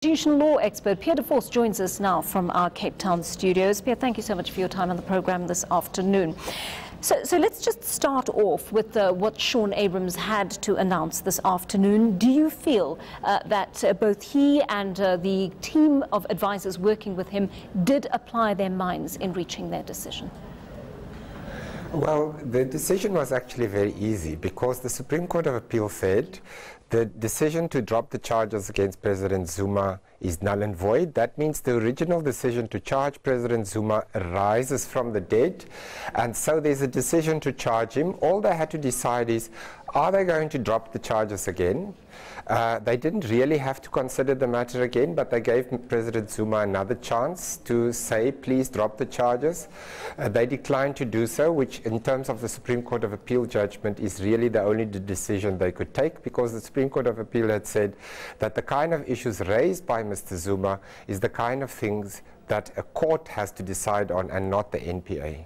Constitutional law expert Pierre de Vos joins us now from our Cape Town studios. Pierre, thank you so much for your time on the program this afternoon. So let's just start off with what Shaun Abrahams had to announce this afternoon. Do you feel that both he and the team of advisors working with him did apply their minds in reaching their decision? Well, the decision was actually very easy because the Supreme Court of Appeal said the decision to drop the charges against President Zuma is null and void. That means the original decision to charge President Zuma arises from the dead, and so there's a decision to charge him. All they had to decide is, are they going to drop the charges again? They didn't really have to consider the matter again, but they gave President Zuma another chance to say, please drop the charges. They declined to do so, which in terms of the Supreme Court of Appeal judgment is really the only decision they could take, because the Supreme Court of Appeal had said that the kind of issues raised by Mr. Zuma is the kind of things that a court has to decide on and not the NPA.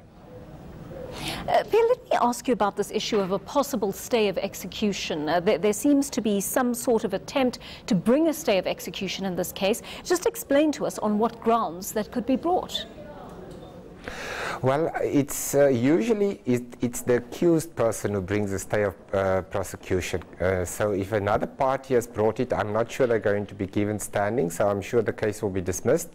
Pierre, let me ask you about this issue of a possible stay of execution. There seems to be some sort of attempt to bring a stay of execution in this case. Just explain to us on what grounds that could be brought. Well, it's usually it's the accused person who brings a stay of prosecution. So if another party has brought it, I'm not sure they're going to be given standing, so I'm sure the case will be dismissed.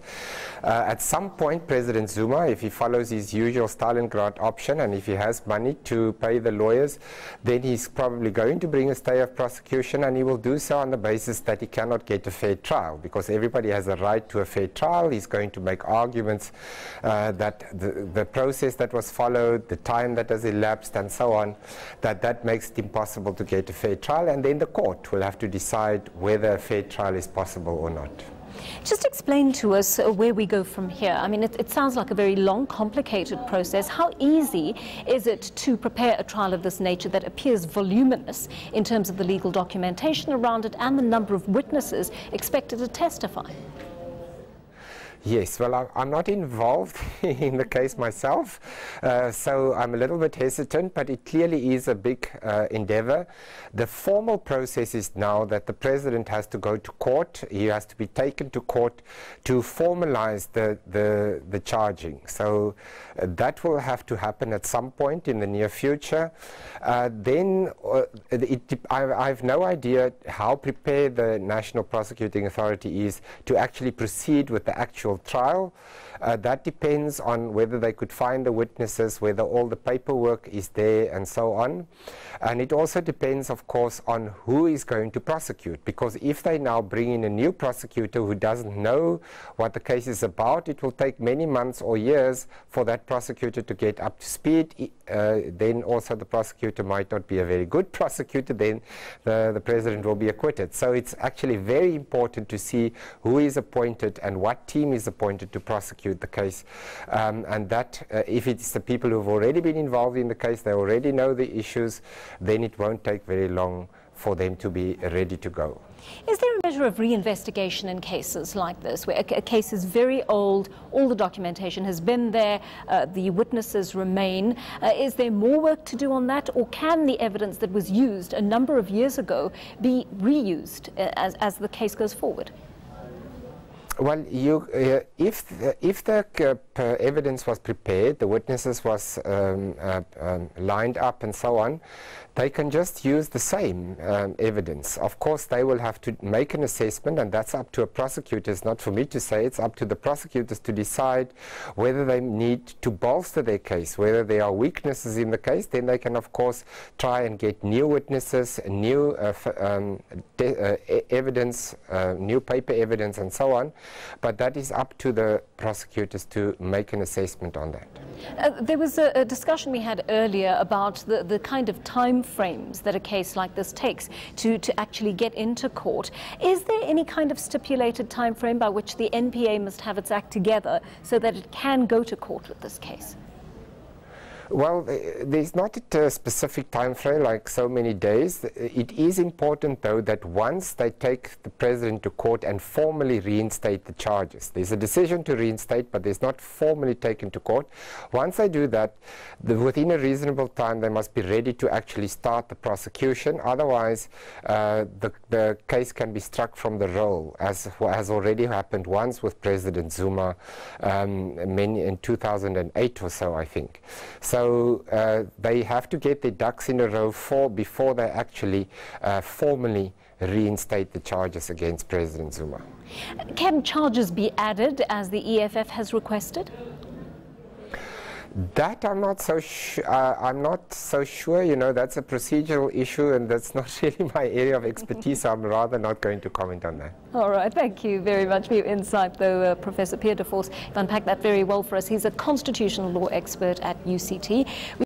At some point, President Zuma, if he follows his usual Stalingrad option and if he has money to pay the lawyers, then he's probably going to bring a stay of prosecution, and he will do so on the basis that he cannot get a fair trial, because everybody has a right to a fair trial. He's going to make arguments that the process that was followed, the time that has elapsed and so on, that makes it impossible to get a fair trial, and then the court will have to decide whether a fair trial is possible or not. Just explain to us where we go from here. I mean, it sounds like a very long, complicated process. How easy is it to prepare a trial of this nature that appears voluminous in terms of the legal documentation around it and the number of witnesses expected to testify? Yes, well, I'm not involved in the case myself, so I'm a little bit hesitant, but it clearly is a big endeavor. The formal process is now that the president has to go to court. He has to be taken to court to formalize the charging. So that will have to happen at some point in the near future. Then I have no idea how prepared the National Prosecuting Authority is to actually proceed with the actual trial. That depends on whether they could find the witnesses, whether all the paperwork is there and so on. And it also depends, of course, on who is going to prosecute, because if they now bring in a new prosecutor who doesn't know what the case is about, it will take many months or years for that prosecutor to get up to speed. Then also the prosecutor might not be a very good prosecutor, then the president will be acquitted. So it's actually very important to see who is appointed and what team is appointed to prosecute the case, and that if it's the people who have already been involved in the case, they already know the issues, then it won't take very long for them to be ready to go. Is there a measure of reinvestigation in cases like this, where a case is very old, all the documentation has been there, the witnesses remain? Is there more work to do on that, or can the evidence that was used a number of years ago be reused as the case goes forward? Well, if the evidence was prepared, the witnesses was lined up and so on, they can just use the same evidence. Of course, they will have to make an assessment, and that's up to a prosecutor. It's not for me to say. It's up to the prosecutors to decide whether they need to bolster their case, whether there are weaknesses in the case. Then they can, of course, try and get new witnesses, new evidence, new paper evidence, and so on. But that is up to the prosecutors to make an assessment on that. There was a discussion we had earlier about the kind of time frames that a case like this takes to actually get into court. Is there any kind of stipulated time frame by which the NPA must have its act together so that it can go to court with this case? Well, there's not a specific time frame like so many days. It is important, though, that once they take the president to court and formally reinstate the charges, there's a decision to reinstate, but there's not formally taken to court. Once they do that, within a reasonable time, they must be ready to actually start the prosecution. Otherwise, the case can be struck from the roll, as has already happened once with President Zuma in 2008 or so, I think. So they have to get their ducks in a row before they actually formally reinstate the charges against President Zuma. Can charges be added as the EFF has requested? That I'm not so sure. You know, that's a procedural issue, and that's not really my area of expertise, so I'm rather not going to comment on that. All right, thank you very much for your insight, though, Professor Pierre de Vos. You've unpacked that very well for us. He's a constitutional law expert at UCT.